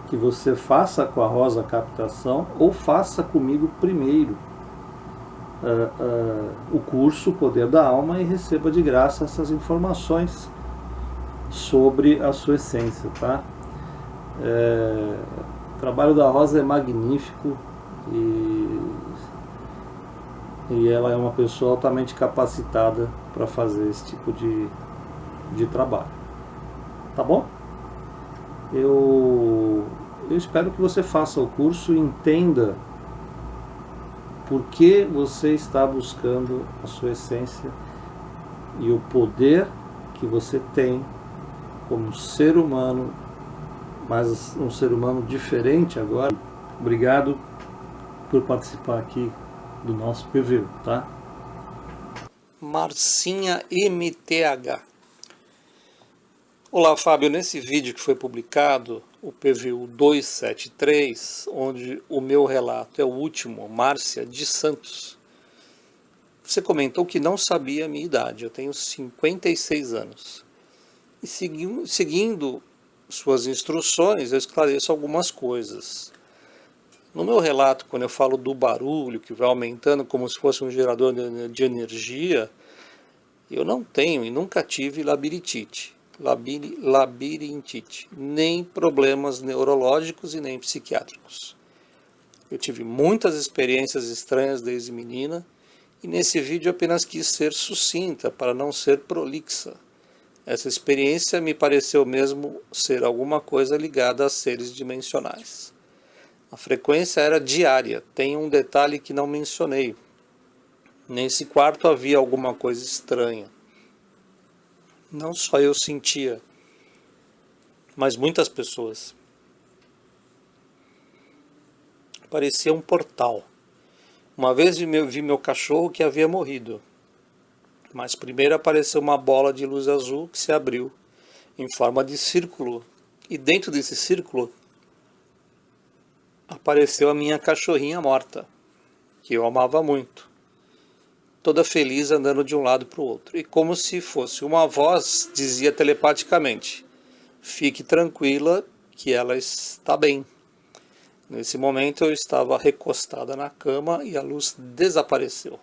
que você faça com a Rosa captação ou faça comigo primeiro o curso Poder da Alma e receba de graça essas informações sobre a sua essência, tá? O trabalho da Rosa é magnífico e ela é uma pessoa altamente capacitada para fazer esse tipo de trabalho, tá bom? Eu espero que você faça o curso e entenda por que você está buscando a sua essência e o poder que você tem como ser humano, mas um ser humano diferente agora. Obrigado por participar aqui do nosso PVU, tá?
Marcinha MTH. Olá, Fábio. Nesse vídeo que foi publicado, o PVU 273, onde o meu relato é o último, Márcia de Santos, você comentou que não sabia a minha idade. Eu tenho 56 anos. E seguindo suas instruções, eu esclareço algumas coisas. No meu relato, quando eu falo do barulho que vai aumentando como se fosse um gerador de energia, eu não tenho e nunca tive labirintite, nem problemas neurológicos e nem psiquiátricos. Eu tive muitas experiências estranhas desde menina e nesse vídeo apenas quis ser sucinta para não ser prolixa. Essa experiência me pareceu mesmo ser alguma coisa ligada a seres dimensionais. A frequência era diária. Tem um detalhe que não mencionei. Nesse quarto havia alguma coisa estranha. Não só eu sentia, mas muitas pessoas. Parecia um portal. Uma vez vi meu cachorro que havia morrido. Mas primeiro apareceu uma bola de luz azul que se abriu em forma de círculo, e dentro desse círculo apareceu a minha cachorrinha morta, que eu amava muito, toda feliz andando de um lado para o outro, e como se fosse uma voz dizia telepaticamente: fique tranquila que ela está bem. Nesse momento eu estava recostada na cama e a luz desapareceu.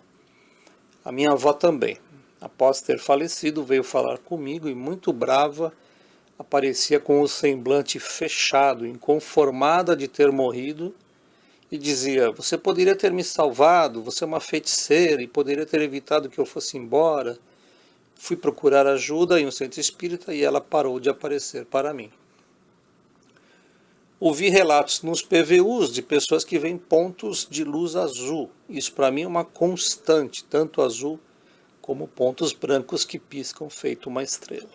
A minha avó também, após ter falecido, veio falar comigo e, muito brava, aparecia com o semblante fechado, inconformada de ter morrido, e dizia: você poderia ter me salvado, você é uma feiticeira e poderia ter evitado que eu fosse embora. Fui procurar ajuda em um centro espírita e ela parou de aparecer para mim. Ouvi relatos nos PVUs de pessoas que veem pontos de luz azul. Isso para mim é uma constante, tanto azul como pontos brancos que piscam feito uma estrela.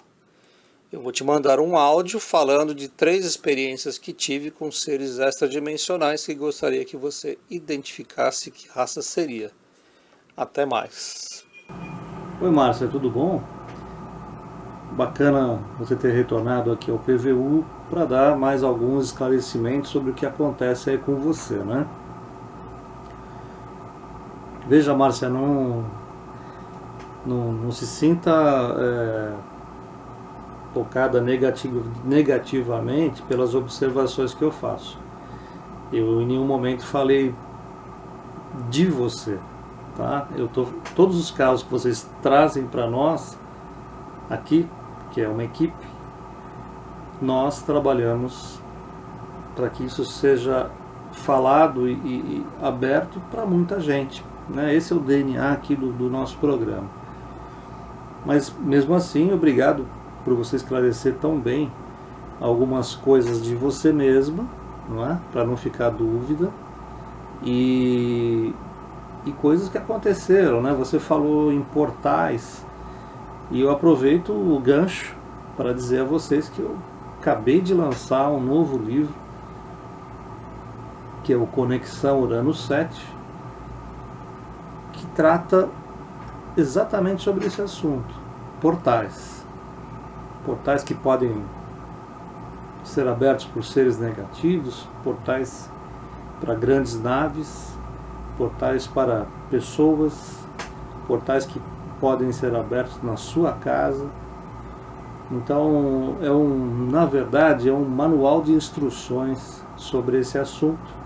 Eu vou te mandar um áudio falando de 3 experiências que tive com seres extradimensionais que gostaria que você identificasse que raça seria. Até mais.
Oi, Márcia, tudo bom? Bacana você ter retornado aqui ao PVU para dar mais alguns esclarecimentos sobre o que acontece aí com você, né? Veja, Márcia, não se sinta tocada negativamente pelas observações que eu faço. Eu em nenhum momento falei de você, tá? Todos os casos que vocês trazem para nós aqui, que é uma equipe, nós trabalhamos para que isso seja falado e aberto para muita gente, né? Esse é o DNA aqui do nosso programa. Mas mesmo assim, obrigado por você esclarecer tão bem algumas coisas de você mesma, não é? Para não ficar dúvida, e coisas que aconteceram, né? Você falou em portais, e eu aproveito o gancho para dizer a vocês que eu acabei de lançar um novo livro, que é o Conexão Urano 7, que trata exatamente sobre esse assunto. Portais que podem ser abertos por seres negativos, portais para grandes naves, portais para pessoas, portais que podem ser abertos na sua casa. Então na verdade é um manual de instruções sobre esse assunto.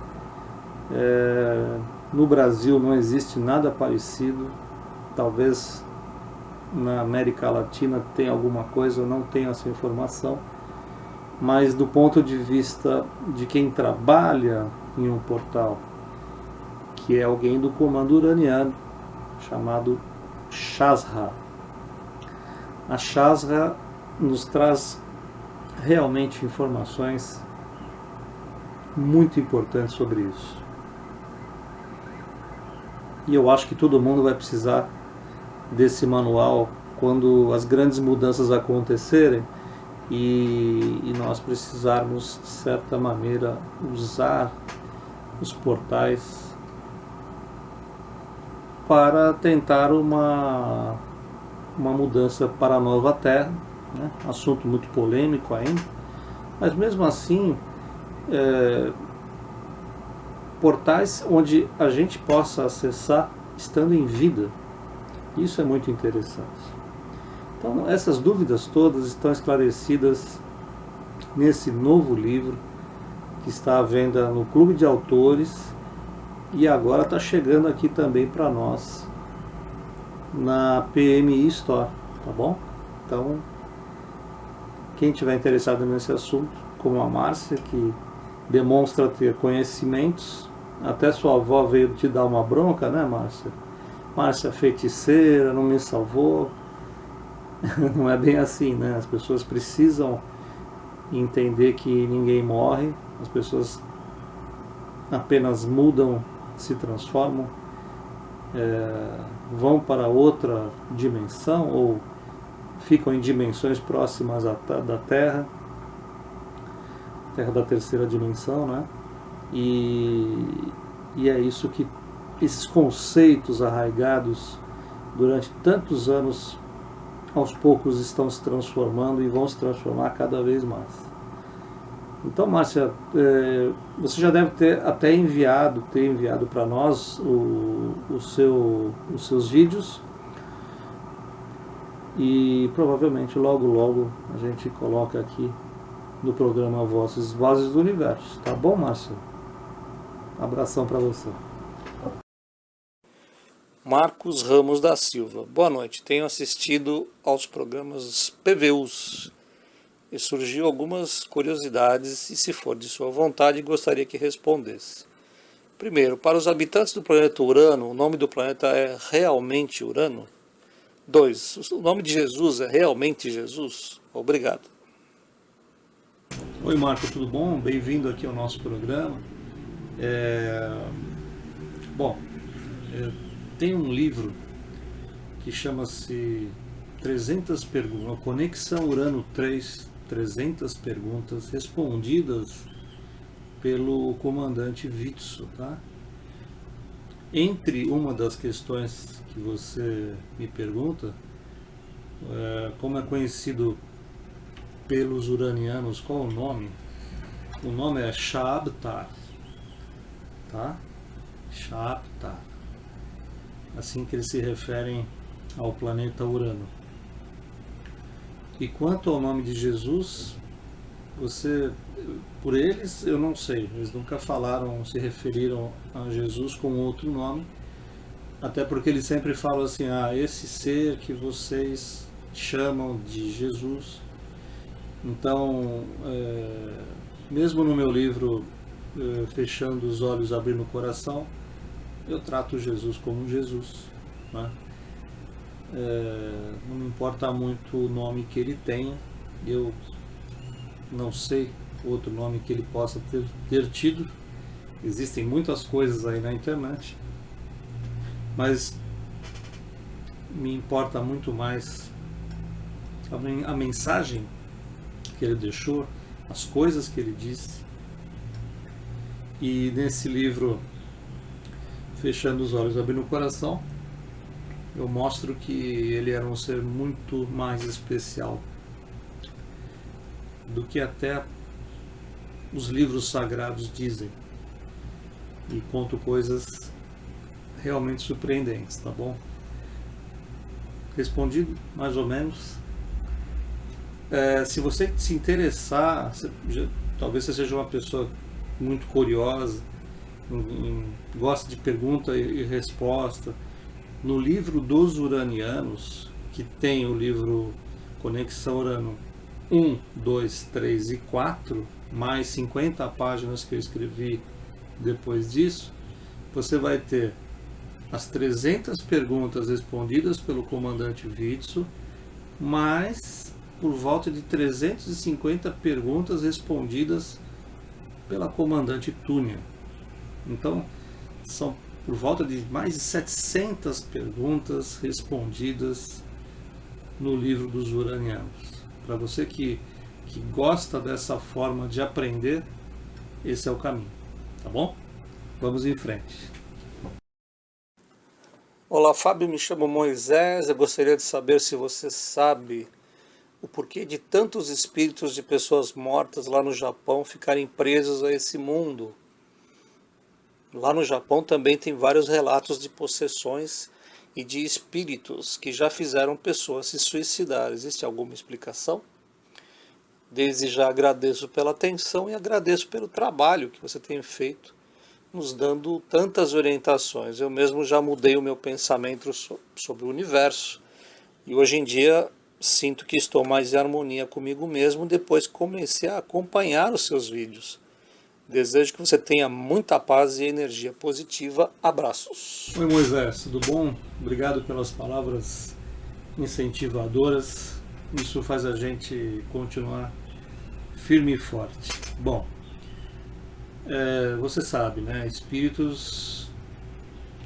No Brasil não existe nada parecido, talvez na América Latina tenha alguma coisa, eu não tenho essa informação, mas do ponto de vista de quem trabalha em um portal, que é alguém do comando uraniano, chamado Shasra. A Shasra nos traz realmente informações muito importantes sobre isso. E eu acho que todo mundo vai precisar desse manual quando as grandes mudanças acontecerem e nós precisarmos, de certa maneira, usar os portais para tentar uma mudança para a nova Terra, né? Assunto muito polêmico ainda, mas mesmo assim portais onde a gente possa acessar estando em vida. Isso é muito interessante. Então essas dúvidas todas estão esclarecidas nesse novo livro que está à venda no Clube de Autores e agora está chegando aqui também para nós na PMI Store, tá bom? Então quem tiver interessado nesse assunto, como a Márcia, que demonstra ter conhecimentos, até sua avó veio te dar uma bronca, né, Márcia? Márcia, feiticeira, não me salvou. Não é bem assim, né? As pessoas precisam entender que ninguém morre, as pessoas apenas mudam, se transformam, vão para outra dimensão ou ficam em dimensões próximas da Terra da terceira dimensão, né? E é isso que esses conceitos arraigados durante tantos anos
aos poucos estão se transformando e vão se transformar cada vez mais. Então, Márcia, você já deve ter até enviado para nós os seus vídeos, e provavelmente logo a gente coloca aqui no programa Vozes do Universo. Tá bom, Márcia? Abração para você.
Marcos Ramos da Silva. Boa noite. Tenho assistido aos programas PVUs e surgiu algumas curiosidades e, se for de sua vontade, gostaria que respondesse. Primeiro, para os habitantes do planeta Urano, o nome do planeta é realmente Urano? 2. O nome de Jesus é realmente Jesus? Obrigado.
Oi, Marco, tudo bom? Bem-vindo aqui ao nosso programa. Tem um livro que chama-se 300 perguntas, Conexão Urano 3, 300 perguntas respondidas pelo comandante Vitso, tá? Entre uma das questões que você me pergunta, como é conhecido pelos uranianos, qual o nome? O nome é Shabtar, tá? Shabtar. Assim que eles se referem ao planeta Urano. E quanto ao nome de Jesus, por eles, eu não sei. Eles nunca se referiram a Jesus com outro nome. Até porque eles sempre falam assim, esse ser que vocês chamam de Jesus. Então, mesmo no meu livro, Fechando os Olhos, Abrindo o Coração, eu trato Jesus como Jesus, né? Não me importa muito o nome que ele tenha, eu não sei outro nome que ele possa ter tido. Existem muitas coisas aí na internet, mas me importa muito mais a mensagem que ele deixou, as coisas que ele disse. E nesse livro, Fechando os Olhos, Abrindo o Coração, eu mostro que ele era um ser muito mais especial do que até os livros sagrados dizem. E conto coisas realmente surpreendentes, tá bom? Respondido, mais ou menos. Se você se interessar, talvez você seja uma pessoa muito curiosa, gosta de pergunta e resposta. No livro dos uranianos, que tem o livro Conexão Urano 1, 2, 3 e 4, mais 50 páginas que eu escrevi depois disso, você vai ter as 300 perguntas respondidas pelo comandante Vitso, mais por volta de 350 perguntas respondidas pela comandante Túnia. Então, são por volta de mais de 700 perguntas respondidas no livro dos uranianos. Para você que gosta dessa forma de aprender, esse é o caminho, tá bom? Vamos em frente.
Olá, Fábio, me chamo Moisés. Eu gostaria de saber se você sabe o porquê de tantos espíritos de pessoas mortas lá no Japão ficarem presos a esse mundo. Lá no Japão também tem vários relatos de possessões e de espíritos que já fizeram pessoas se suicidar. Existe alguma explicação? Desde já agradeço pela atenção e agradeço pelo trabalho que você tem feito, nos dando tantas orientações. Eu mesmo já mudei o meu pensamento sobre o universo e hoje em dia sinto que estou mais em harmonia comigo mesmo depois que comecei a acompanhar os seus vídeos. Desejo que você tenha muita paz e energia positiva. Abraços.
Oi, Moisés, tudo bom? Obrigado pelas palavras incentivadoras. Isso faz a gente continuar firme e forte. Bom, você sabe, né? Espíritos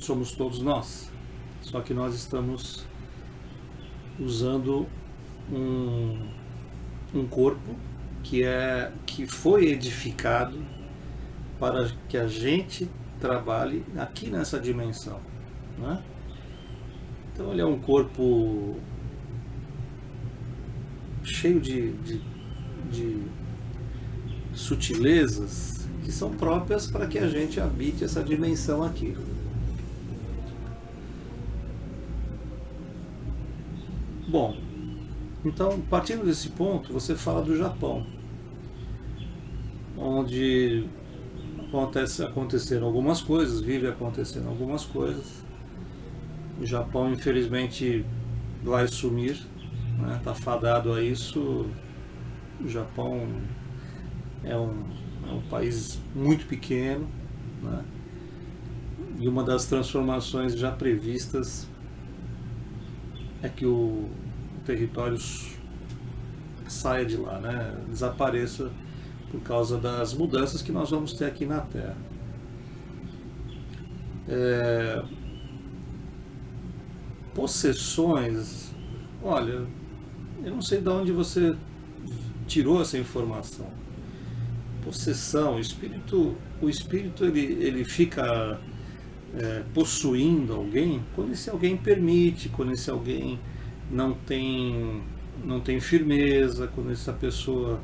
somos todos nós. Só que nós estamos usando um corpo que foi edificado para que a gente trabalhe aqui nessa dimensão, né? Então ele é um corpo cheio de sutilezas que são próprias para que a gente habite essa dimensão aqui. Bom, então, partindo desse ponto, você fala do Japão, onde aconteceram algumas coisas, vive acontecendo algumas coisas. O Japão, infelizmente, vai sumir, né? Está fadado a isso. O Japão é um país muito pequeno, né? E uma das transformações já previstas é que o território saia de lá, né? Desapareça por causa das mudanças que nós vamos ter aqui na Terra. Possessões, olha, eu não sei de onde você tirou essa informação. Possessão, o espírito ele fica possuindo alguém quando esse alguém permite, quando esse alguém não tem firmeza, quando essa pessoa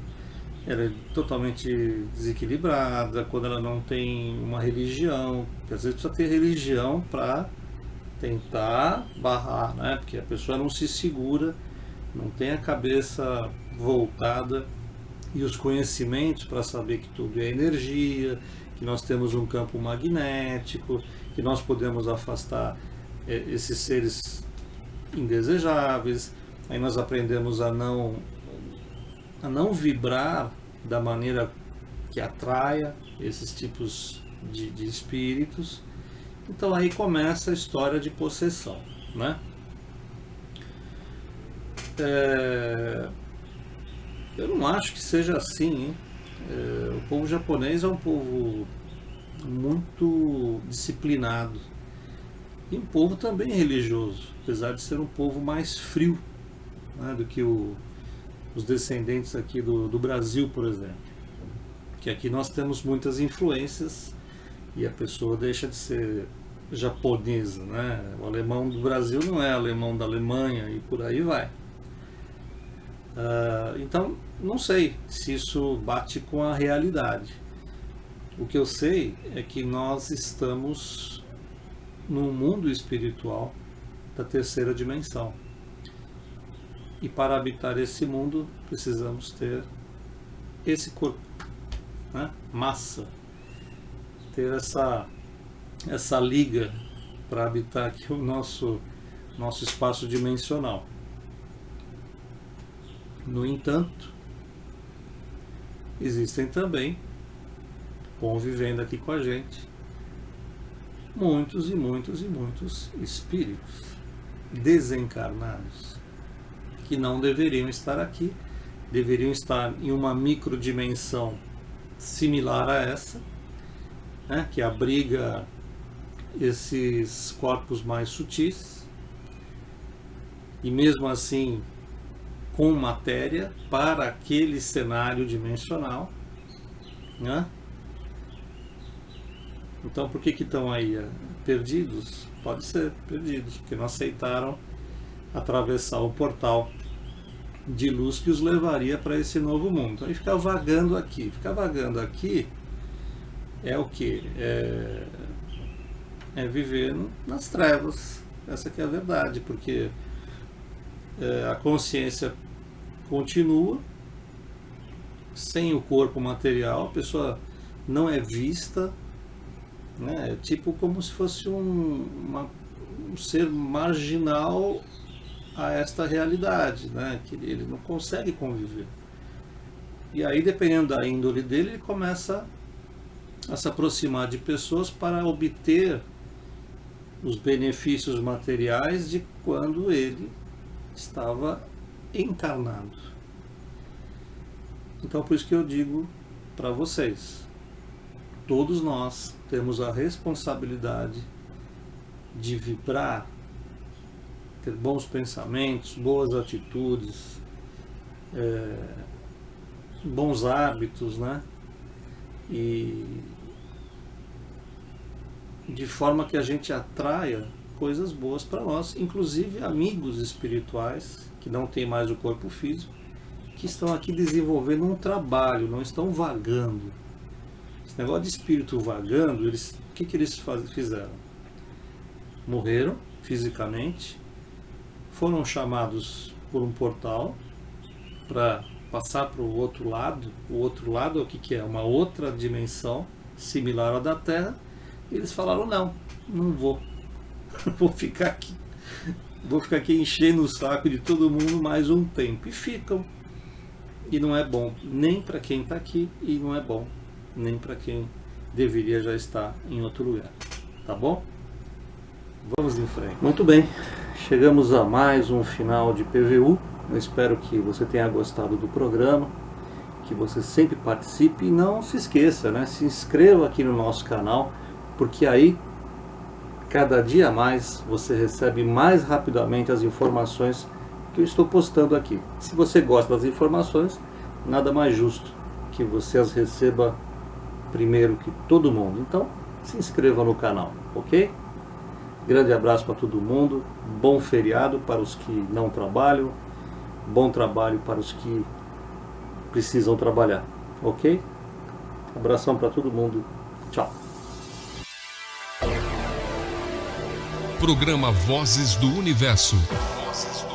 ela é totalmente desequilibrada, quando ela não tem uma religião, porque às vezes precisa ter religião para tentar barrar, né? Porque a pessoa não se segura, não tem a cabeça voltada e os conhecimentos para saber que tudo é energia, que nós temos um campo magnético, que nós podemos afastar esses seres indesejáveis. Aí nós aprendemos a não vibrar da maneira que atraia esses tipos de espíritos. Então aí começa a história de possessão, né? Eu não acho que seja assim, hein? O povo japonês é um povo muito disciplinado e um povo também religioso, apesar de ser um povo mais frio, né, do que os descendentes aqui do Brasil, por exemplo. Que aqui nós temos muitas influências e a pessoa deixa de ser japonesa, né? O alemão do Brasil não é alemão da Alemanha e por aí vai. Então, não sei se isso bate com a realidade. O que eu sei é que nós estamos num mundo espiritual da terceira dimensão. E para habitar esse mundo, precisamos ter esse corpo, né? Massa. Ter essa liga para habitar aqui o nosso espaço dimensional. No entanto, existem também, convivendo aqui com a gente, muitos e muitos e muitos espíritos desencarnados que não deveriam estar aqui, deveriam estar em uma microdimensão similar a essa, né, que abriga esses corpos mais sutis, e mesmo assim com matéria para aquele cenário dimensional, né? Então por que estão aí perdidos? Pode ser perdidos, porque não aceitaram atravessar o portal de luz que os levaria para esse novo mundo. Então ele fica vagando aqui. Ficar vagando aqui é o que? É viver nas trevas. Essa que é a verdade, porque a consciência continua sem o corpo material, a pessoa não é vista, né? É tipo como se fosse um ser marginal a esta realidade, né? Que ele não consegue conviver. E aí, dependendo da índole dele, ele começa a se aproximar de pessoas para obter os benefícios materiais de quando ele estava encarnado. Então, por isso que eu digo para vocês, todos nós temos a responsabilidade de vibrar, ter bons pensamentos, boas atitudes, bons hábitos, né? E de forma que a gente atraia coisas boas para nós, inclusive amigos espirituais que não têm mais o corpo físico que estão aqui desenvolvendo um trabalho, não estão vagando. Esse negócio de espírito vagando, o que eles fizeram? Morreram fisicamente, foram chamados por um portal para passar para o outro lado. O outro lado é o que é? Uma outra dimensão similar à da Terra. E eles falaram, não vou. Vou ficar aqui enchendo o saco de todo mundo mais um tempo. E ficam. E não é bom nem para quem está aqui, e não é bom nem para quem deveria já estar em outro lugar. Tá bom? Vamos em frente. Muito bem, chegamos a mais um final de PVU. Eu espero que você tenha gostado do programa, que você sempre participe e não se esqueça, né? Se inscreva aqui no nosso canal, porque aí cada dia mais você recebe mais rapidamente as informações que eu estou postando aqui. Se você gosta das informações, nada mais justo que você as receba primeiro que todo mundo. Então, se inscreva no canal, ok? Grande abraço para todo mundo, bom feriado para os que não trabalham, bom trabalho para os que precisam trabalhar, ok? Abração para todo mundo, tchau.
Programa Vozes do Universo. Vozes do